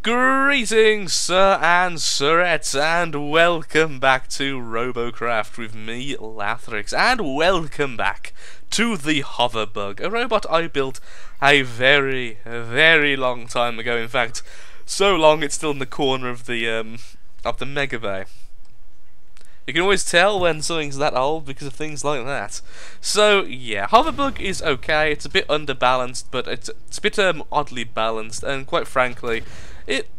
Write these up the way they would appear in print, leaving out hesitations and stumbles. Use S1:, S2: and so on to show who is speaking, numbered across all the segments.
S1: Greetings, sir and sirettes, and welcome back to Robocraft with me, Lathrix, and welcome back to the Hoverbug, a robot I built a very, very long time ago. In fact, so long it's still in the corner of the Mega Bay. You can always tell when something's that old because of things like that. So yeah, Hoverbug is okay. It's a bit underbalanced, but it's a bit oddly balanced, and quite frankly,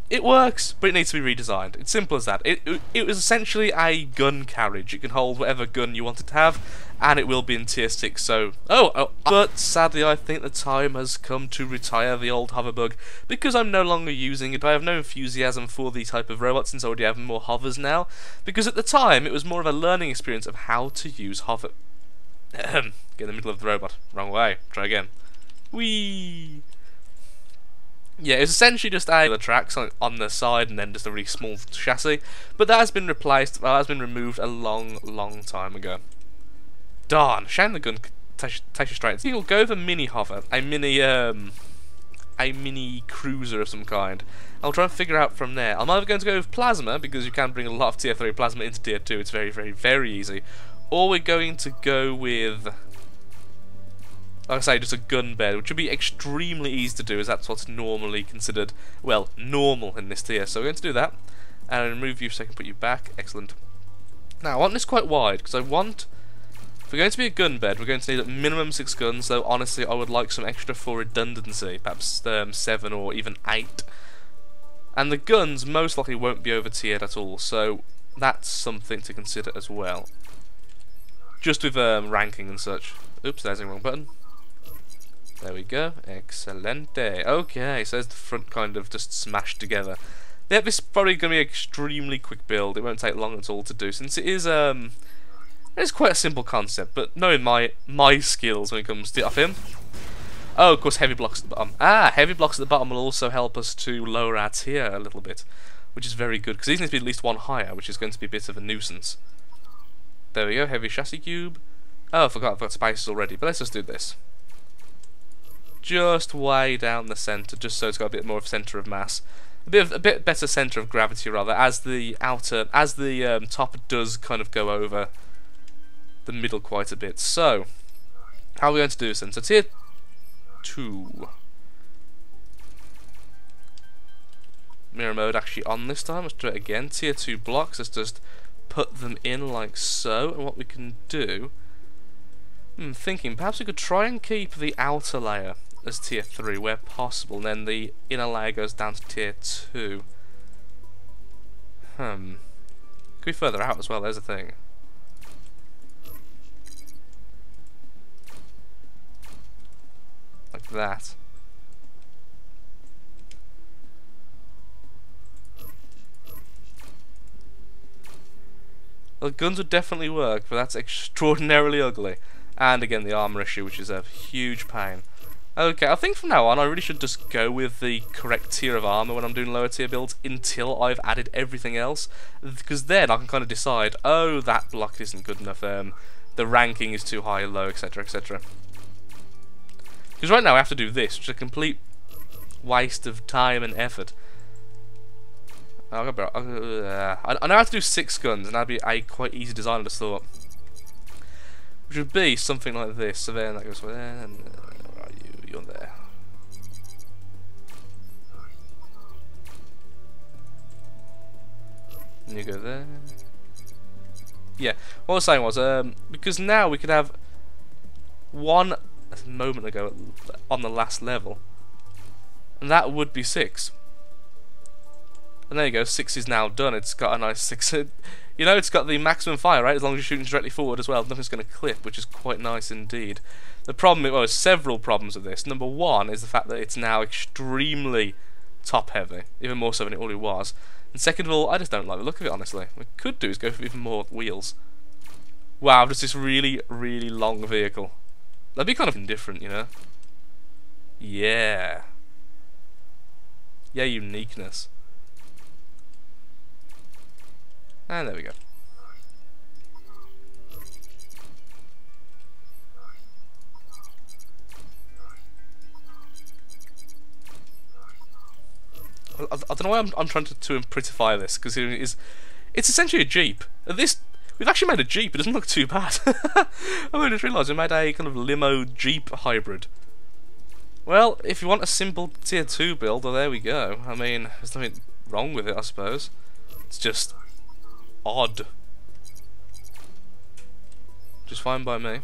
S1: it works, but it needs to be redesigned. It's simple as that. It was essentially a gun carriage. It can hold whatever gun you want it to have, and it will be in tier 6. So but sadly, I think the time has come to retire the old Hoverbug because I'm no longer using it. I have no enthusiasm for the type of robot since I already have more hovers now. Because at the time, it was more of a learning experience of how to use hover. Get in the middle of the robot. Wrong way. Try again. Whee! Yeah, it's essentially just the tracks on the side and then just a really small chassis. But that has been replaced, has been removed a long time ago. Darn, shame the gun takes you straight. So you'll go for mini hover, a mini cruiser of some kind. I'll try and figure out from there. I'm either going to go with plasma, because you can bring a lot of tier 3 plasma into tier 2, it's very easy. Or we're going to go with, like I say, just a gun bed, which would be extremely easy to do, as that's what's normally considered, well, normal in this tier. So we're going to do that, and I'll remove you so I can put you back. Excellent. Now, I want this quite wide, because I want, if we're going to be a gun bed, we're going to need at minimum 6 guns, though honestly I would like some extra for redundancy, perhaps 7 or even 8. And the guns most likely won't be over tiered at all, so that's something to consider as well. Just with ranking and such. Oops, there's the wrong button. There we go. Excelente. Okay, so there's the front kind of just smashed together. Yeah, this is probably going to be an extremely quick build. It won't take long at all to do, since it's quite a simple concept, but knowing my skills when it comes to him. Oh, of course, heavy blocks at the bottom. Heavy blocks at the bottom will also help us to lower our tier a little bit, which is very good, because these need to be at least 1 higher, which is going to be a bit of a nuisance. There we go, heavy chassis cube. Oh, I forgot I've got spaces already, but let's just do this. Just way down the centre, just so it's got a bit more of centre of mass. A bit better centre of gravity, rather, as the top does kind of go over the middle quite a bit. So, how are we going to do this then? So tier 2. Mirror mode actually on this time. Let's do it again. Tier 2 blocks. Let's just put them in like so. And what we can do, thinking perhaps we could try and keep the outer layer as tier 3 where possible, and then the inner layer goes down to tier 2. Could be further out as well, there's a thing. Like that. The guns would definitely work, but that's extraordinarily ugly. And again, the armor issue, which is a huge pain. Okay, I think from now on I really should just go with the correct tier of armor when I'm doing lower tier builds until I've added everything else, because then I can kind of decide, oh, that block isn't good enough, the ranking is too high or low, etc, etc. Because right now I have to do this, which is a complete waste of time and effort. I know how to do 6 guns, and that'd be a quite easy design, I just thought. Which would be something like this. So then that goes there, and where are you? You're there. And you go there. Yeah, what I was saying was, because now we could have one a moment ago on the last level, and that would be 6. And there you go, 6 is now done. It's got a nice 6. You know, it's got the maximum fire, right? As long as you're shooting directly forward as well, nothing's going to clip, which is quite nice indeed. The problem, well, there's several problems with this. Number one is the fact that it's now extremely top heavy, even more so than it already was. And second of all, I just don't like the look of it, honestly. What we could do is go for even more wheels. Wow, just this really long vehicle. That'd be kind of indifferent, you know? Yeah. Yeah, uniqueness. And there we go. I don't know why I'm trying to prettify this, because it's essentially a Jeep. We've actually made a Jeep. It doesn't look too bad. I just realised we made a kind of limo Jeep hybrid. Well, if you want a simple tier 2 build, well, there we go. I mean, there's nothing wrong with it, I suppose. It's just odd. Just fine by me.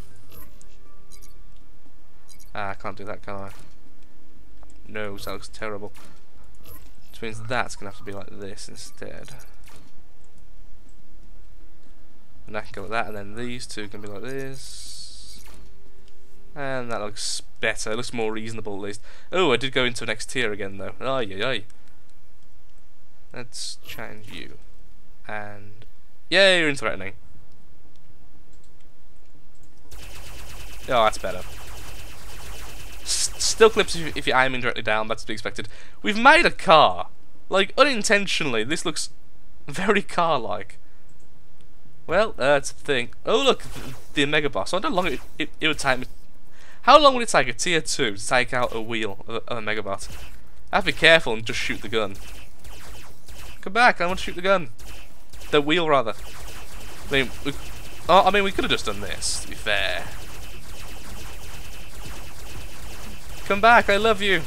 S1: Ah, I can't do that, can I? No, that looks terrible. Which means that's going to have to be like this instead. And I can go like that, and then these two can be like this. And that looks better. It looks more reasonable, at least. Oh, I did go into next tier again, though. Ay, ay, ay. Let's change you. And... yeah, you're threatening. Oh, that's better. Still clips if you're aiming directly down, that's to be expected. We've made a car. Like, unintentionally, this looks very car-like. Well, that's the thing. Oh, look, the Mega Boss. I wonder how long it would take me. How long would it take a tier 2 to take out a wheel of a Mega Boss? I have to be careful and just shoot the gun. Come back, I want to shoot the gun. The wheel, rather. I mean, we could have just done this, to be fair. Come back, I love you.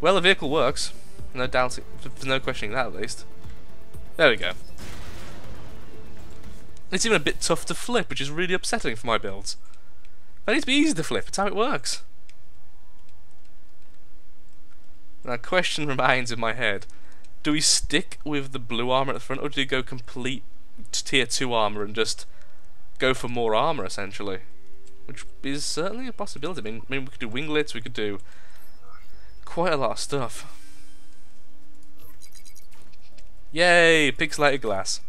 S1: Well, the vehicle works. No doubt, there's no questioning that, at least. There we go. It's even a bit tough to flip, which is really upsetting for my builds. It needs to be easy to flip, it's how it works. Now, a question remains in my head. Do we stick with the blue armor at the front, or do we go complete tier 2 armor and just go for more armor, essentially? Which is certainly a possibility. I mean, we could do winglets, we could do quite a lot of stuff. Yay, pixelated glass.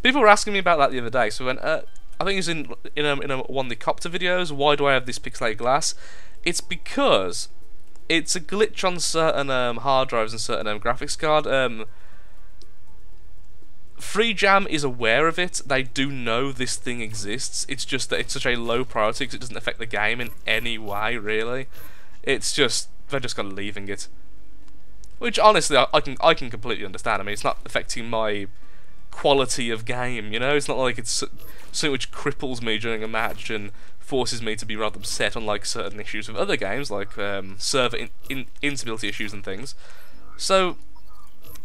S1: People were asking me about that the other day, so when I think it's in one of the copter videos, why do I have this pixelated glass? It's because it's a glitch on certain hard drives and certain graphics card. FreeJam is aware of it. They do know this thing exists. It's just that it's such a low priority because it doesn't affect the game in any way, really. It's just they're just kind of leaving it, which honestly I can completely understand. I mean, it's not affecting my quality of game, you know. It's not like it's something which cripples me during a match and forces me to be rather upset, unlike certain issues with other games like server instability issues and things. So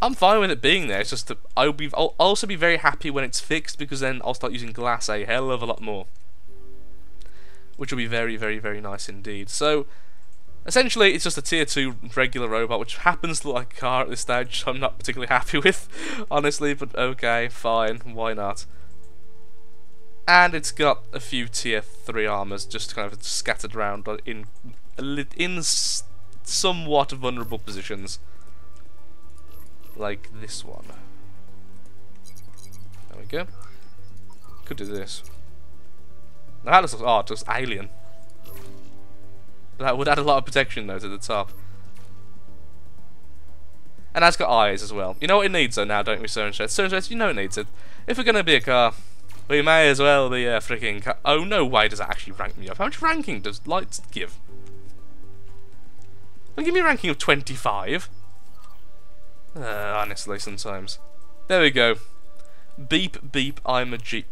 S1: I'm fine with it being there. It's just that I'll also be very happy when it's fixed, because then I'll start using glass a hell of a lot more, which will be very, very, very nice indeed. So essentially, it's just a tier 2 regular robot, which happens to look like a car at this stage, which I'm not particularly happy with, honestly, but okay, fine, why not? And it's got a few tier 3 armors just kind of scattered around in somewhat vulnerable positions. Like this one. There we go. Could do this. Now that looks like, oh, just alien. That would add a lot of protection though to the top. And that's got eyes as well. You know what it needs though now, don't we, Stoneshred? You know it needs it. If we're gonna be a car, we may as well be a freaking car. Oh, no way does that actually rank me up. How much ranking does Lights give? They give me a ranking of 25. Honestly, sometimes. There we go. Beep, beep, I'm a Jeep.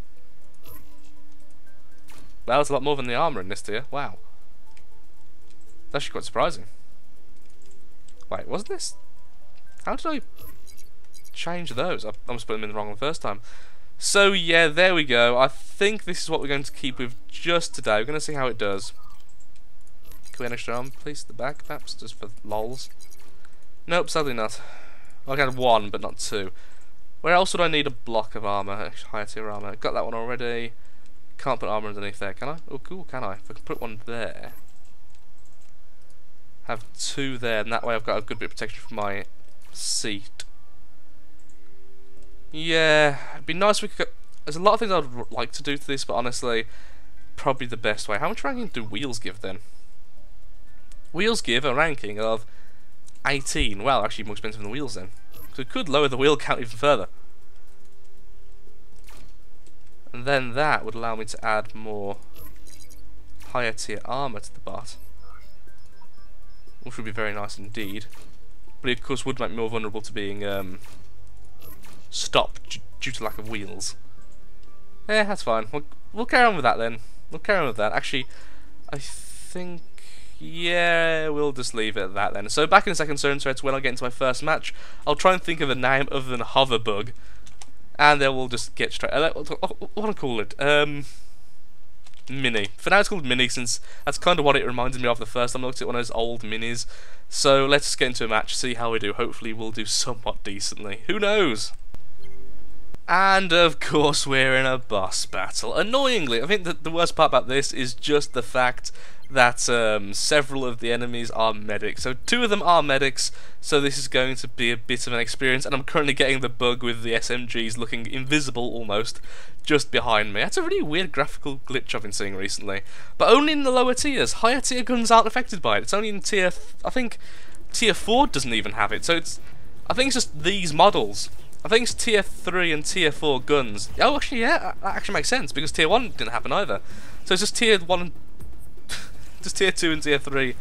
S1: Well, that's a lot more than the armour in this tier. Wow. That's actually quite surprising. Wait, wasn't this? How did I change those? I almost put them in the wrong one the first time. So yeah, there we go. I think this is what we're going to keep with just today. We're going to see how it does. Can we have an extra arm, please? The back, perhaps, just for lols. Nope, sadly not. I had one, but not two. Where else would I need a block of armour? Higher tier armour. Got that one already. Can't put armour underneath there, can I? Oh, cool, can I? If I can put one there. Have two there, and that way I've got a good bit of protection for my seat. Yeah, it'd be nice if we could. There's a lot of things I'd like to do to this, but honestly, probably the best way. How much ranking do wheels give then? Wheels give a ranking of 18. Well, actually more expensive than the wheels then. So it could lower the wheel count even further. And then that would allow me to add more higher tier armor to the bot, which would be very nice indeed. But it of course would make me more vulnerable to being stopped due to lack of wheels. Yeah, that's fine. We'll carry on with that then. We'll carry on with that. Actually, I think, yeah, we'll just leave it at that then. So back in a second, so it's when I get into my first match. I'll try and think of a name other than Hoverbug, and then we'll just get straight. What do I call it? Mini. For now it's called Mini, since that's kind of what it reminded me of the first time I looked at one of those old minis. So let's just get into a match, see how we do. Hopefully we'll do somewhat decently. Who knows? And of course we're in a boss battle. Annoyingly, I think that the worst part about this is just the fact that several of the enemies are medics. So 2 of them are medics, so this is going to be a bit of an experience, and I'm currently getting the bug with the SMGs looking invisible almost just behind me. That's a really weird graphical glitch I've been seeing recently. But only in the lower tiers. Higher tier guns aren't affected by it. It's only in tier, I think tier 4 doesn't even have it. So I think it's just these models. I think it's tier 3 and tier 4 guns. Oh, actually, yeah, that actually makes sense, because tier 1 didn't happen either. So it's just tier 1 and just tier 2 and tier 3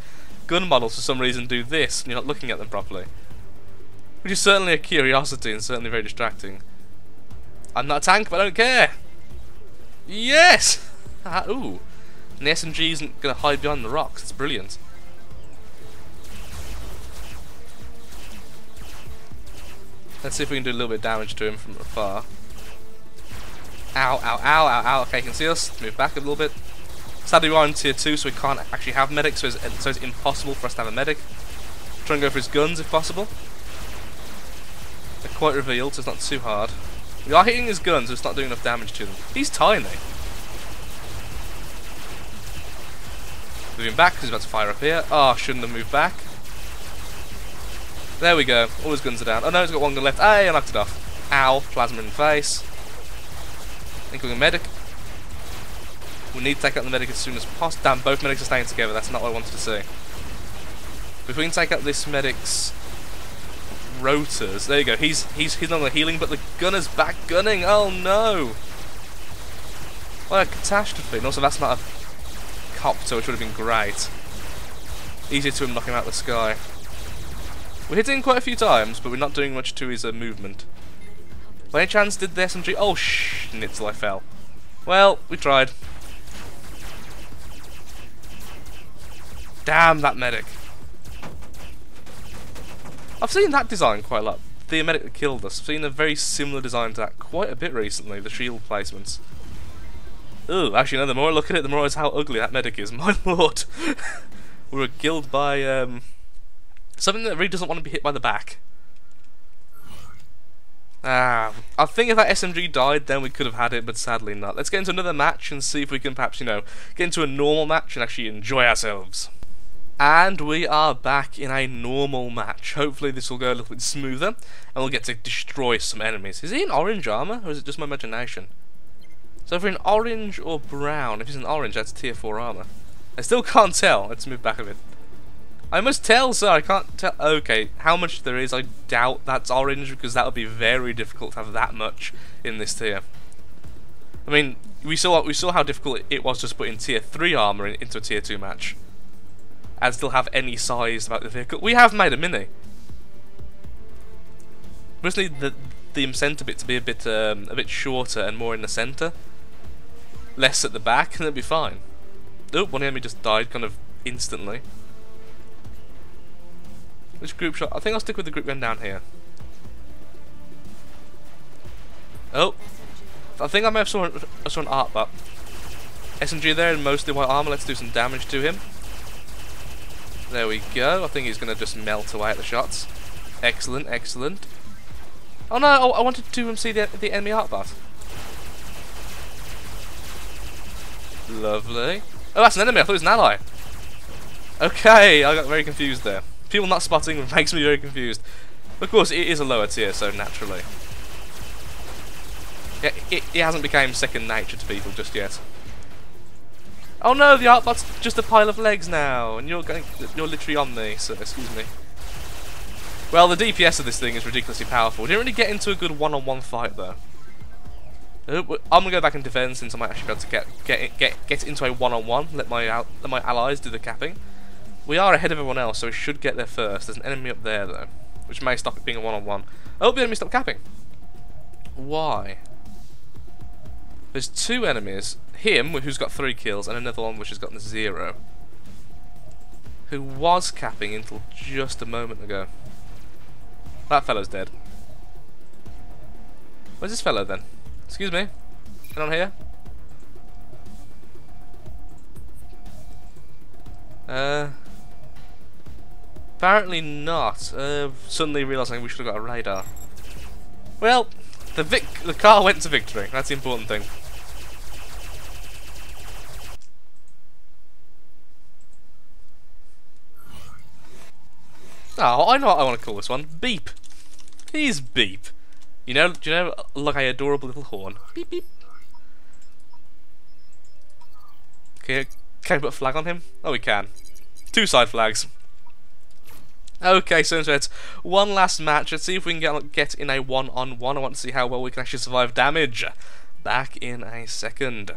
S1: gun models for some reason do this, and you're not looking at them properly. Which is certainly a curiosity and certainly very distracting. I'm not a tank, but I don't care! Yes! Ooh. And the SMG isn't going to hide behind the rocks, it's brilliant. Let's see if we can do a little bit of damage to him from afar. Ow, ow, ow, ow, ow. Okay, he can see us. Let's move back a little bit. Sadly, we are in tier 2, so we can't actually have medics, so it's impossible for us to have a medic. Try and go for his guns if possible. They're quite revealed, so it's not too hard. We are hitting his guns, so it's not doing enough damage to them. He's tiny. Moving back, because he's about to fire up here. Oh, shouldn't have moved back. There we go. All his guns are down. Oh no, he's got one gun left. Hey, I knocked it off. Ow. Plasma in the face. Incoming medic. We need to take out the medic as soon as possible. Damn, both medics are staying together. That's not what I wanted to see. If we can take out this medic's rotors. There you go. He's not only healing, but the gunner's back gunning. Oh no. What a catastrophe. And also, that's not a copter, which would have been great. Easier to knock him out of the sky. We're hitting quite a few times, but we're not doing much to his movement. By any chance, did the SMG... Oh, schnitzel, I fell. Well, we tried. Damn, that medic. I've seen that design quite a lot. The medic that killed us. I've seen a very similar design to that quite a bit recently, the shield placements. Ooh, actually, no, the more I look at it, the more I realize how ugly that medic is. My lord. We were killed by... something that really doesn't want to be hit by the back. I think if that SMG died, then we could have had it, but sadly not. Let's get into another match and see if we can perhaps, get into a normal match and actually enjoy ourselves. And we are back in a normal match. Hopefully this will go a little bit smoother, and we'll get to destroy some enemies. Is he in orange armor, or is it just my imagination? So if we're in orange or brown, if he's in orange, that's tier 4 armor. I still can't tell. Let's move back a bit. I must tell, sir, I can't tell. Okay, how much there is, I doubt that's orange, because that would be very difficult to have that much in this tier. I mean, we saw how difficult it was just putting tier 3 armor into a tier 2 match, and still have any size about the vehicle. We have made a mini. We just need the centre bit to be a bit shorter and more in the centre, less at the back, and it'll be fine. Oh, one enemy just died kind of instantly. Which group shot? I think I'll stick with the group gun down here. Oh, I think I may have saw an art bot. SMG there in mostly white armor. Let's do some damage to him. There we go. I think he's going to just melt away at the shots. Excellent, excellent. Oh no, I wanted to see the enemy art bot. Lovely. Oh, that's an enemy. I thought it was an ally. Okay, I got very confused there. People not spotting makes me very confused. Of course, it is a lower tier, so naturally. Yeah, it hasn't become second nature to people just yet. Oh no, the art bot's just a pile of legs now, and you're literally on me, so excuse me. Well, the DPS of this thing is ridiculously powerful. We didn't really get into a good one-on-one fight though. I'm gonna go back and defend since I might actually be able to get into a one-on-one. Let my allies do the capping. We are ahead of everyone else, so we should get there first. There's an enemy up there though, which may stop it being a one-on-one. Oh, the enemy stopped capping. Why? There's two enemies. Him, who's got 3 kills, and another one which has gotten 0. Who was capping until just a moment ago. That fellow's dead. Where's this fellow then? Excuse me? Anyone here? Apparently not. Suddenly realising we should have got a radar. Well, the car went to victory. That's the important thing. Oh, I know what I want to call this one. Beep. He's Beep. You know, do you know, like an adorable little horn. Beep beep. Can we put a flag on him? Oh, we can. 2 side flags. Okay, so it's one last match. Let's see if we can get in a one-on-one. I want to see how well we can actually survive damage. Back in a second.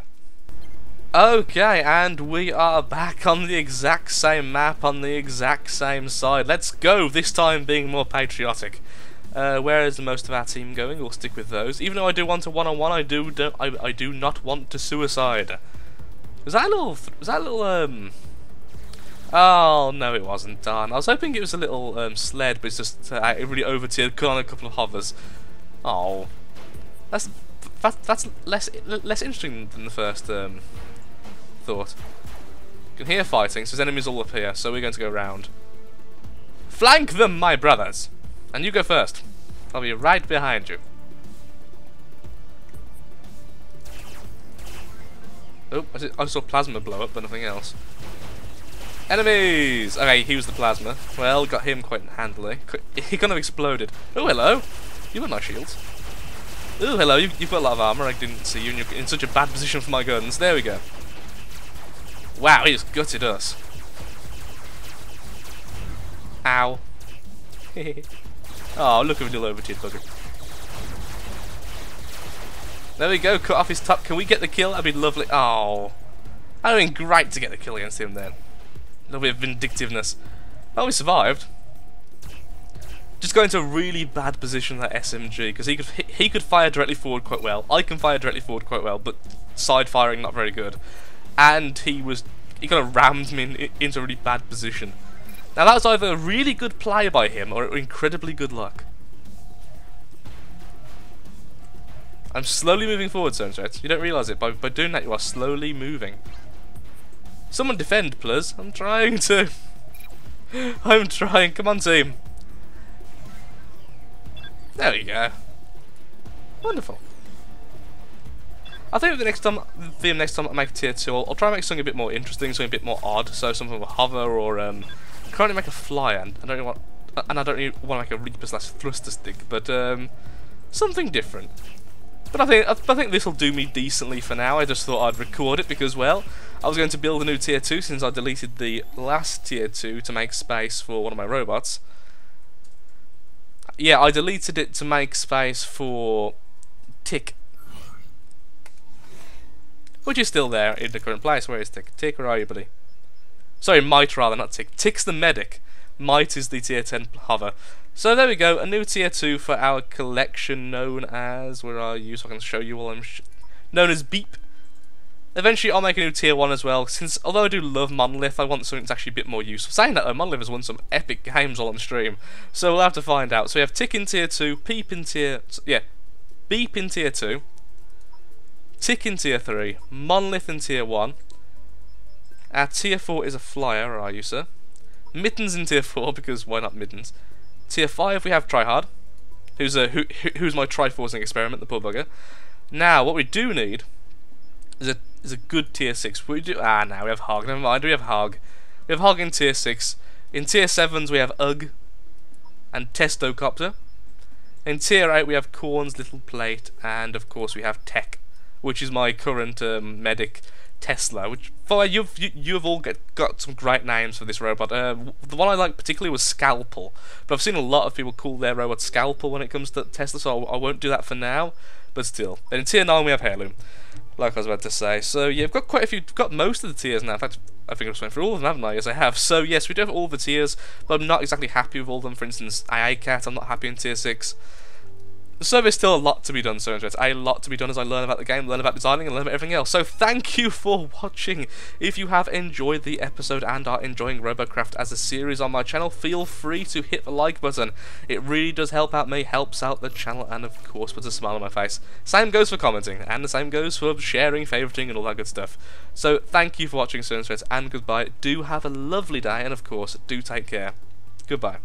S1: Okay, and we are back on the exact same map, on the exact same side. Let's go, this time being more patriotic. Where is most of our team going? We'll stick with those. Even though I do want a one-on-one, I do not want to suicide. Was that a little, Oh, no it wasn't, darn. I was hoping it was a little, sled, but it's just, really over-tiered, cut on a couple of hovers. Oh. That's less interesting than the first, thought. You can hear fighting, so there's enemies all up here, so we're going to go round. Flank them, my brothers! And you go first. I'll be right behind you. Oh, I saw plasma blow up, but nothing else. Enemies! Okay, he was the plasma. Well, got him quite handily. He kind of exploded. Oh, hello! You got nice shields. Oh, hello, you've got a lot of armour. I didn't see you, and you're in such a bad position for my guns. There we go. Wow, he just gutted us. Ow. Oh, look at him, little over-tiered bugger. There we go, cut off his top. Can we get the kill? That'd be lovely. Oh. That would have been great to get the kill against him then. A little bit of vindictiveness. Oh, we survived. Just got into a really bad position with that SMG, because he could fire directly forward quite well. I can fire directly forward quite well, but side firing not very good. And he kind of rammed me into a really bad position. Now that was either a really good play by him or incredibly good luck. I'm slowly moving forward, Sunset. You don't realise it. By doing that, you are slowly moving. Someone defend, please. I'm trying to. I'm trying. Come on, team. There we go. Wonderful. I think the next time I make a tier 2, I'll try and make something a bit more interesting, something a bit more odd. So something with a hover or currently make a flyer, and I don't really want to make a Reaper / thruster stick, but something different. But I think this will do me decently for now. I just thought I'd record it because, well, I was going to build a new tier 2 since I deleted the last tier 2 to make space for one of my robots. Yeah, I deleted it to make space for Tick, which is still there in the current place. Where is Tick? Tick, where are you, buddy? Sorry, Might rather, not Tick. Tick's the medic. Might is the tier 10 hover. So there we go, a new tier 2 for our collection known as... Where are you? So I can show you while I'm... known as Beep. Eventually I'll make a new tier 1 as well, since although I do love Monolith, I want something that's actually a bit more useful. Saying that though, Monolith has won some epic games all on stream, so we'll have to find out. So we have Tick in tier 2, Beep in tier 2, Tick in tier 3, Monolith in tier 1. Our tier 4 is a flyer, where are you, sir? Mittens in tier 4, because why not Mittens? Tier 5 we have Tryhard, who's my Triforcing experiment, the poor bugger. Now, what we do need is a good tier 6. We do now we have Hog. Never mind, we have Hog. We have Hog in tier 6. In tier 7s we have Ugg and Testocopter. In tier 8 we have Korn's Little Plate, and of course we have Tech, which is my current medic Tesla. Which you've all got some great names for this robot. The one I like particularly was Scalpel, but I've seen a lot of people call their robot Scalpel when it comes to Tesla, so I won't do that for now. but still. Then in tier 9 we have Heirloom, like I was about to say. So yeah, we've got quite a few, we've got most of the tiers now. In fact, I think I've just went through all of them, haven't I? Yes, I have. So yes, we do have all the tiers, but I'm not exactly happy with all of them. For instance, Cat, I'm not happy in tier 6. So there's still a lot to be done, so a lot to be done as I learn about the game, learn about designing, and learn about everything else. So thank you for watching. If you have enjoyed the episode and are enjoying Robocraft as a series on my channel, feel free to hit the like button. It really does help out me, helps out the channel, and of course puts a smile on my face. Same goes for commenting, and the same goes for sharing, favouriting, and all that good stuff. So thank you for watching, and goodbye. Do have a lovely day, and of course, do take care. Goodbye.